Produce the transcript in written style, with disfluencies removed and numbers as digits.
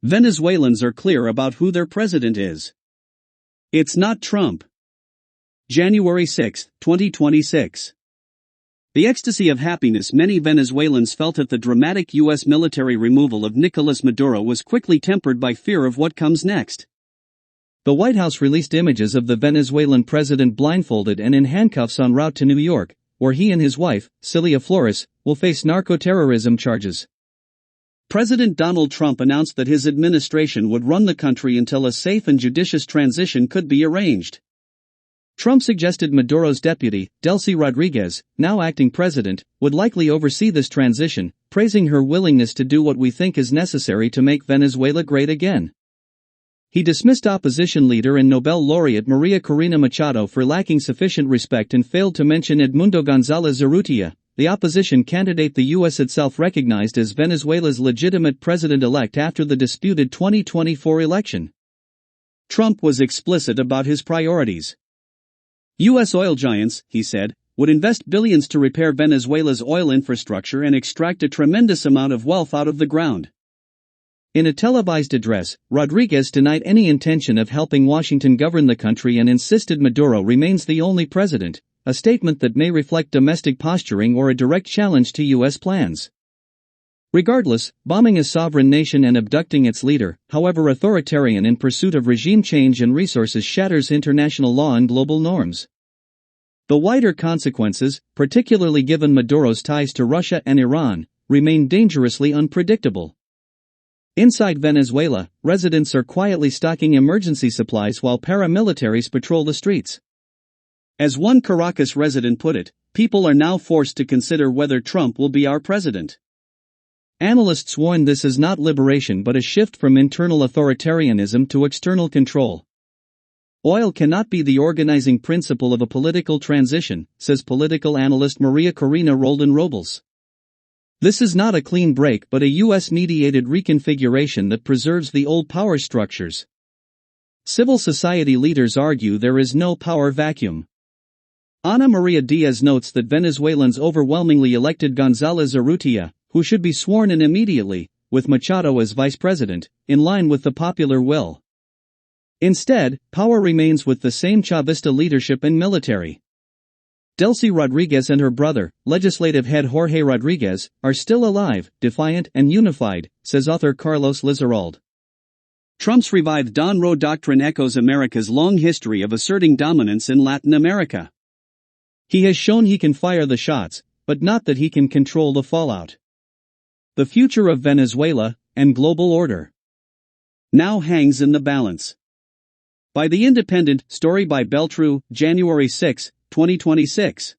Venezuelans are clear about who their president is. It's not Trump. January 6, 2026. The ecstasy of happiness many Venezuelans felt at the dramatic U.S. military removal of Nicolas Maduro was quickly tempered by fear of what comes next. The White House released images of the Venezuelan president blindfolded and in handcuffs en route to New York, where he and his wife, Cilia Flores, will face narco-terrorism charges. President Donald Trump announced that his administration would run the country until a safe and judicious transition could be arranged. Trump suggested Maduro's deputy, Delcy Rodriguez, now acting president, would likely oversee this transition, praising her willingness to do what we think is necessary to make Venezuela great again. He dismissed opposition leader and Nobel laureate Maria Corina Machado for lacking sufficient respect and failed to mention Edmundo González Urrutia, the opposition candidate the U.S. itself recognized as Venezuela's legitimate president-elect after the disputed 2024 election. Trump was explicit about his priorities. U.S. oil giants, he said, would invest billions to repair Venezuela's oil infrastructure and extract a tremendous amount of wealth out of the ground. In a televised address, Rodriguez denied any intention of helping Washington govern the country and insisted Maduro remains the only president, a statement that may reflect domestic posturing or a direct challenge to U.S. plans. Regardless, bombing a sovereign nation and abducting its leader, however authoritarian in pursuit of regime change and resources, shatters international law and global norms. The wider consequences, particularly given Maduro's ties to Russia and Iran, remain dangerously unpredictable. Inside Venezuela, residents are quietly stocking emergency supplies while paramilitaries patrol the streets. As one Caracas resident put it, people are now forced to consider whether Trump will be our president. Analysts warn this is not liberation but a shift from internal authoritarianism to external control. Oil cannot be the organizing principle of a political transition, says political analyst Maria Corina Roldan-Robles. This is not a clean break but a U.S.-mediated reconfiguration that preserves the old power structures. Civil society leaders argue there is no power vacuum. Ana Maria Diaz notes that Venezuelans overwhelmingly elected González Urrutia, who should be sworn in immediately, with Machado as vice president, in line with the popular will. Instead, power remains with the same Chavista leadership and military. Delcy Rodriguez and her brother, legislative head Jorge Rodriguez, are still alive, defiant and unified, says author Carlos Lizarralde. Trump's revived Don Roe doctrine echoes America's long history of asserting dominance in Latin America. He has shown he can fire the shots, but not that he can control the fallout. The future of Venezuela, and global order, now hangs in the balance. By The Independent, story by Beltrou, January 6, 2026.